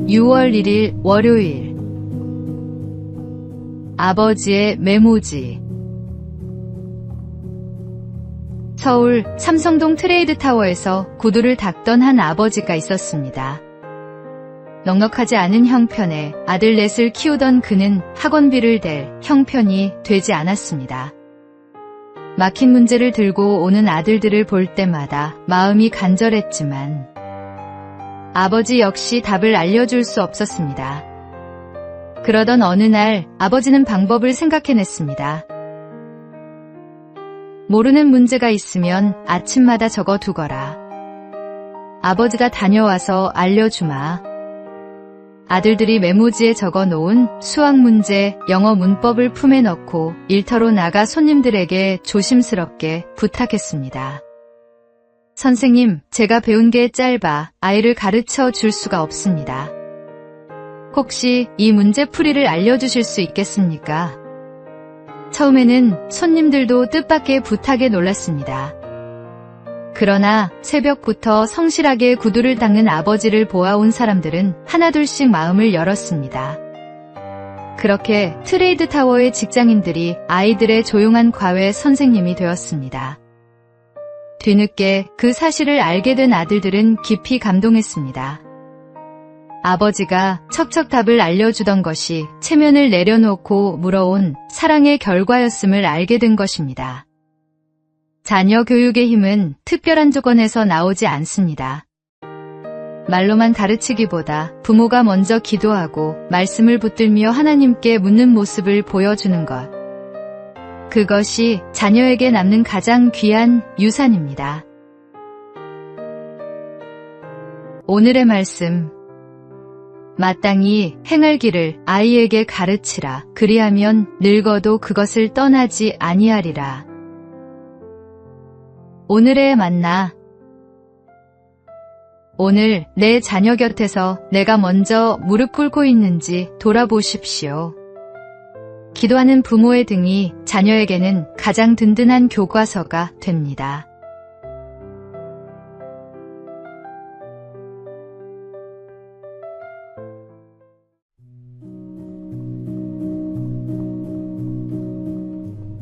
6월 1일 월요일. 아버지의 메모지. 서울 삼성동 트레이드타워에서 구두를 닦던 한 아버지가 있었습니다. 넉넉하지 않은 형편에 아들 넷을 키우던 그는 학원비를 댈 형편이 되지 않았습니다. 막힌 문제를 들고 오는 아들들을 볼 때마다 마음이 간절했지만 아버지 역시 답을 알려줄 수 없었습니다. 그러던 어느 날 아버지는 방법을 생각해냈습니다. 모르는 문제가 있으면 아침마다 적어두거라. 아버지가 다녀와서 알려주마. 아들들이 메모지에 적어놓은 수학 문제, 영어 문법을 품에 넣고 일터로 나가 손님들에게 조심스럽게 부탁했습니다. 선생님, 제가 배운 게 짧아 아이를 가르쳐 줄 수가 없습니다. 혹시 이 문제 풀이를 알려주실 수 있겠습니까? 처음에는 손님들도 뜻밖의 부탁에 놀랐습니다. 그러나 새벽부터 성실하게 구두를 닦는 아버지를 보아온 사람들은 하나둘씩 마음을 열었습니다. 그렇게 트레이드타워의 직장인들이 아이들의 조용한 과외 선생님이 되었습니다. 뒤늦게 그 사실을 알게 된 아들들은 깊이 감동했습니다. 아버지가 척척 답을 알려주던 것이 체면을 내려놓고 물어온 사랑의 결과였음을 알게 된 것입니다. 자녀 교육의 힘은 특별한 조건에서 나오지 않습니다. 말로만 가르치기보다 부모가 먼저 기도하고 말씀을 붙들며 하나님께 묻는 모습을 보여주는 것. 그것이 자녀에게 남는 가장 귀한 유산입니다. 오늘의 말씀. 마땅히 행할 길을 아이에게 가르치라. 그리하면 늙어도 그것을 떠나지 아니하리라. 오늘의 만나. 오늘 내 자녀 곁에서 내가 먼저 무릎 꿇고 있는지 돌아보십시오. 기도하는 부모의 등이 자녀에게는 가장 든든한 교과서가 됩니다.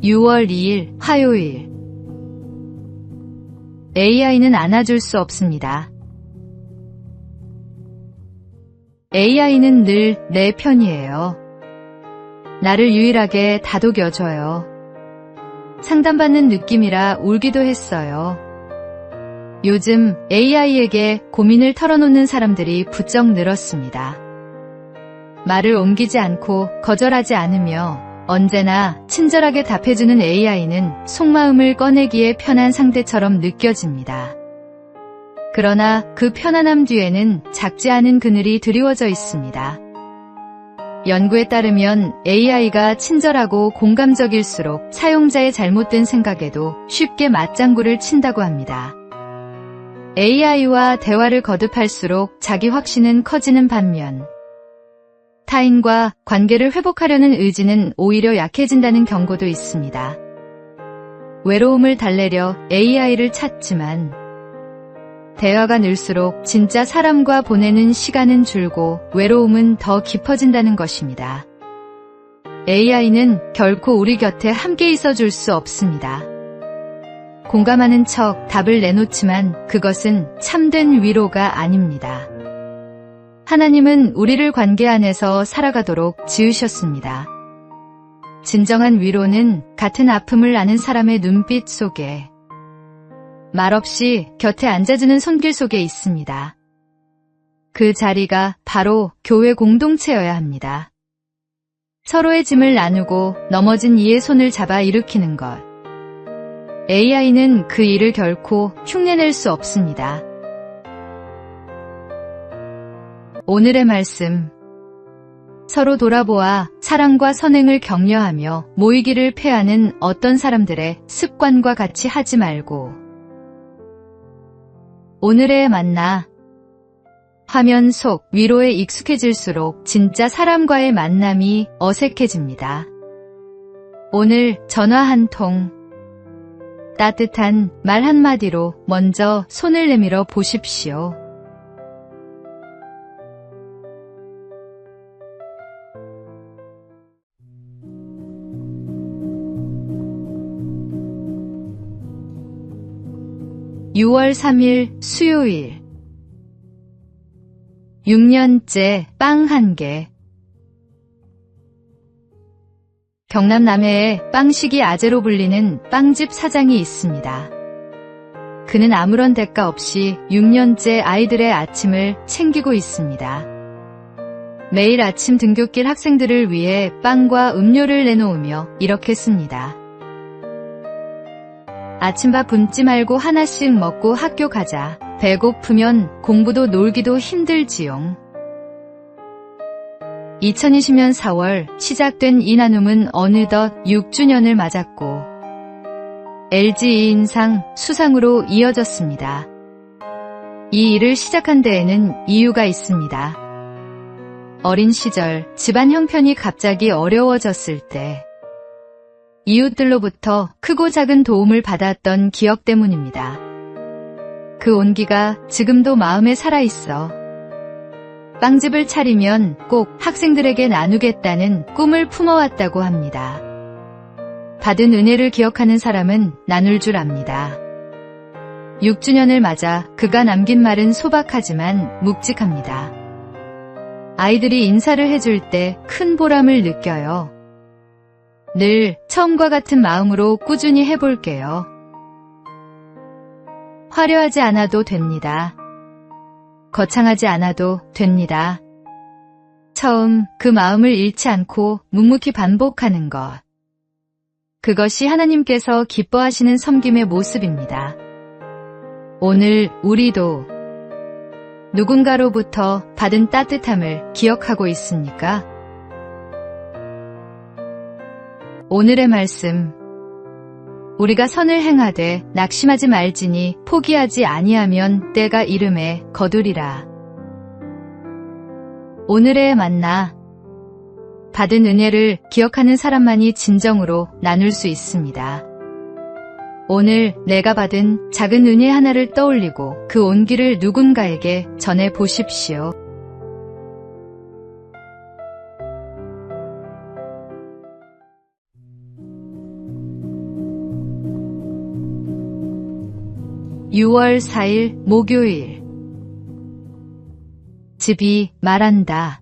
(6월 2일) 화요일. AI는 안아줄 수 없습니다. AI는 늘 내 편이에요. 나를 유일하게 다독여줘요. 상담받는 느낌이라 울기도 했어요. 요즘 AI에게 고민을 털어놓는 사람들이 부쩍 늘었습니다. 말을 옮기지 않고 거절하지 않으며 언제나 친절하게 답해주는 AI는 속마음을 꺼내기에 편한 상대처럼 느껴집니다. 그러나 그 편안함 뒤에는 작지 않은 그늘이 드리워져 있습니다. 연구에 따르면 AI가 친절하고 공감적일수록 사용자의 잘못된 생각에도 쉽게 맞장구를 친다고 합니다. AI와 대화를 거듭할수록 자기 확신은 커지는 반면 타인과 관계를 회복하려는 의지는 오히려 약해진다는 경고도 있습니다. 외로움을 달래려 AI를 찾지만 대화가 늘수록 진짜 사람과 보내는 시간은 줄고 외로움은 더 깊어진다는 것입니다. AI는 결코 우리 곁에 함께 있어줄 수 없습니다. 공감하는 척 답을 내놓지만 그것은 참된 위로가 아닙니다. 하나님은 우리를 관계 안에서 살아가도록 지으셨습니다. 진정한 위로는 같은 아픔을 아는 사람의 눈빛 속에, 말없이 곁에 앉아주는 손길 속에 있습니다. 그 자리가 바로 교회 공동체여야 합니다. 서로의 짐을 나누고 넘어진 이의 손을 잡아 일으키는 것. AI는 그 일을 결코 흉내낼 수 없습니다. 오늘의 말씀. 서로 돌아보아 사랑과 선행을 격려하며 모이기를 패하는 어떤 사람들의 습관과 같이 하지 말고. 오늘의 만나. 화면 속 위로에 익숙해질수록 진짜 사람과의 만남이 어색해집니다. 오늘 전화 한 통. 따뜻한 말 한마디로 먼저 손을 내밀어 보십시오. 6월 3일 수요일 6년째 빵 한 개. 경남 남해에 빵식이 아재로 불리는 빵집 사장이 있습니다. 그는 아무런 대가 없이 6년째 아이들의 아침을 챙기고 있습니다. 매일 아침 등굣길 학생들을 위해 빵과 음료를 내놓으며 이렇게 씁니다. 아침밥 굶지 말고 하나씩 먹고 학교 가자. 배고프면 공부도 놀기도 힘들지용. 2020년 4월 시작된 이 나눔은 어느덧 6주년을 맞았고 LG 2인상 수상으로 이어졌습니다. 이 일을 시작한 데에는 이유가 있습니다. 어린 시절 집안 형편이 갑자기 어려워졌을 때 이웃들로부터 크고 작은 도움을 받았던 기억 때문입니다. 그 온기가 지금도 마음에 살아있어 빵집을 차리면 꼭 학생들에게 나누겠다는 꿈을 품어왔다고 합니다. 받은 은혜를 기억하는 사람은 나눌 줄 압니다. 6주년을 맞아 그가 남긴 말은 소박하지만 묵직합니다. 아이들이 인사를 해줄 때 큰 보람을 느껴요. 늘 처음과 같은 마음으로 꾸준히 해볼게요. 화려하지 않아도 됩니다. 거창하지 않아도 됩니다. 처음 그 마음을 잃지 않고 묵묵히 반복하는 것. 그것이 하나님께서 기뻐하시는 섬김의 모습입니다. 오늘 우리도 누군가로부터 받은 따뜻함을 기억하고 있습니까? 오늘의 말씀. 우리가 선을 행하되 낙심하지 말지니 포기하지 아니하면 때가 이름에 거두리라. 오늘의 만나. 받은 은혜를 기억하는 사람만이 진정으로 나눌 수 있습니다. 오늘 내가 받은 작은 은혜 하나를 떠올리고 그 온기를 누군가에게 전해 보십시오. (6월 4일) 목요일. 집이 말한다.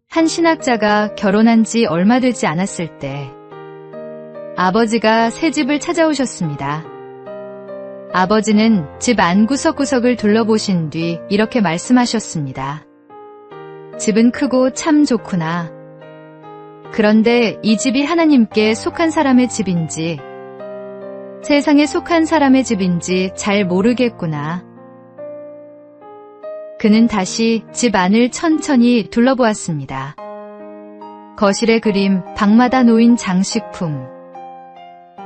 한 신학자가 결혼한 지 얼마 되지 않았을 때 아버지가 새 집을 찾아오셨습니다. 아버지는 집 안 구석구석을 둘러보신 뒤 이렇게 말씀하셨습니다. 집은 크고 참 좋구나. 그런데 이 집이 하나님께 속한 사람의 집인지 세상에 속한 사람의 집인지 잘 모르겠구나. 그는 다시 집 안을 천천히 둘러보았습니다. 거실의 그림, 방마다 놓인 장식품,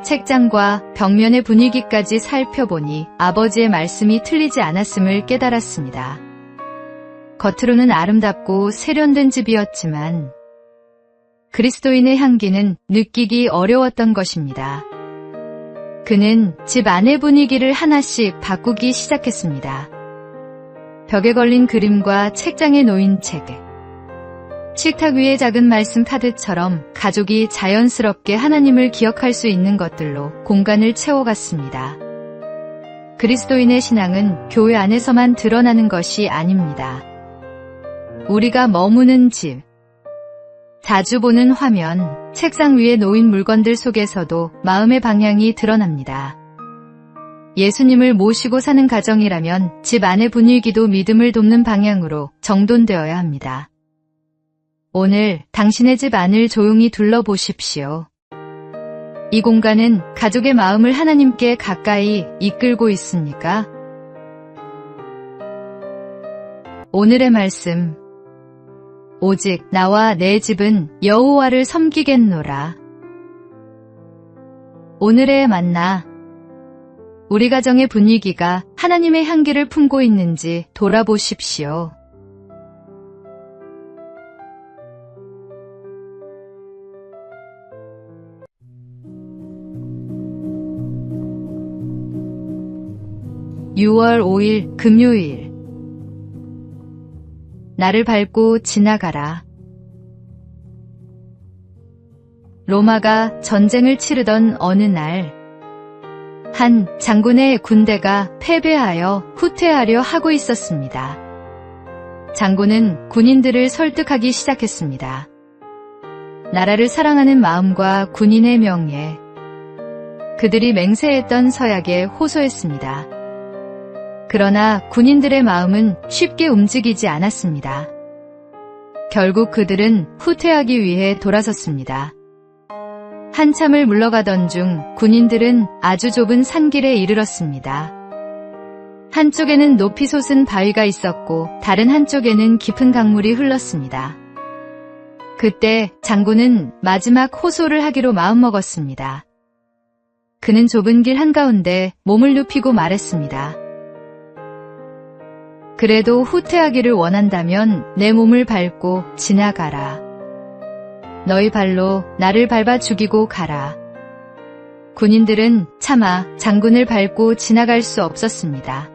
책장과 벽면의 분위기까지 살펴보니 아버지의 말씀이 틀리지 않았음을 깨달았습니다. 겉으로는 아름답고 세련된 집이었지만 그리스도인의 향기는 느끼기 어려웠던 것입니다. 그는 집 안의 분위기를 하나씩 바꾸기 시작했습니다. 벽에 걸린 그림과 책장에 놓인 책, 식탁 위의 작은 말씀 카드처럼 가족이 자연스럽게 하나님을 기억할 수 있는 것들로 공간을 채워갔습니다. 그리스도인의 신앙은 교회 안에서만 드러나는 것이 아닙니다. 우리가 머무는 집, 자주 보는 화면, 책상 위에 놓인 물건들 속에서도 마음의 방향이 드러납니다. 예수님을 모시고 사는 가정이라면 집 안의 분위기도 믿음을 돕는 방향으로 정돈되어야 합니다. 오늘 당신의 집 안을 조용히 둘러보십시오. 이 공간은 가족의 마음을 하나님께 가까이 이끌고 있습니까? 오늘의 말씀. 오직 나와 내 집은 여호와를 섬기겠노라. 오늘의 만나. 우리 가정의 분위기가 하나님의 향기를 품고 있는지 돌아보십시오. (6월 5일) 금요일. 나를 밟고 지나가라. 로마가 전쟁을 치르던 어느 날 한 장군의 군대가 패배하여 후퇴하려 하고 있었습니다. 장군은 군인들을 설득하기 시작했습니다. 나라를 사랑하는 마음과 군인의 명예, 그들이 맹세했던 서약에 호소했습니다. 그러나 군인들의 마음은 쉽게 움직이지 않았습니다. 결국 그들은 후퇴하기 위해 돌아섰습니다. 한참을 물러가던 중 군인들은 아주 좁은 산길에 이르렀습니다. 한쪽에는 높이 솟은 바위가 있었고 다른 한쪽에는 깊은 강물이 흘렀습니다. 그때 장군은 마지막 호소를 하기로 마음먹었습니다. 그는 좁은 길 한가운데 몸을 눕히고 말했습니다. 그래도 후퇴하기를 원한다면 내 몸을 밟고 지나가라. 너희 발로 나를 밟아 죽이고 가라. 군인들은 차마 장군을 밟고 지나갈 수 없었습니다.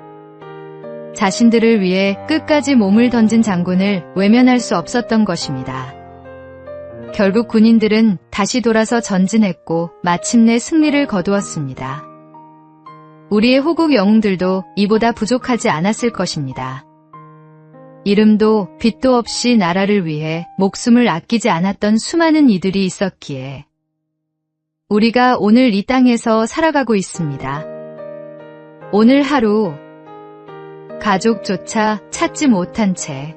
자신들을 위해 끝까지 몸을 던진 장군을 외면할 수 없었던 것입니다. 결국 군인들은 다시 돌아서 전진했고 마침내 승리를 거두었습니다. 우리의 호국 영웅들도 이보다 부족하지 않았을 것입니다. 이름도 빛도 없이 나라를 위해 목숨을 아끼지 않았던 수많은 이들이 있었기에 우리가 오늘 이 땅에서 살아가고 있습니다. 오늘 하루 가족조차 찾지 못한 채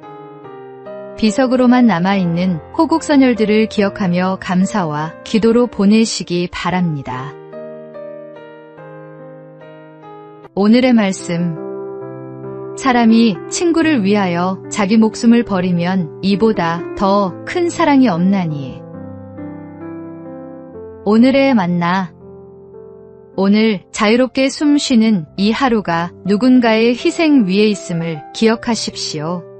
비석으로만 남아있는 호국선열들을 기억하며 감사와 기도로 보내시기 바랍니다. 오늘의 말씀, 사람이 친구를 위하여 자기 목숨을 버리면 이보다 더 큰 사랑이 없나니. 오늘의 만나, 오늘 자유롭게 숨 쉬는 이 하루가 누군가의 희생 위에 있음을 기억하십시오.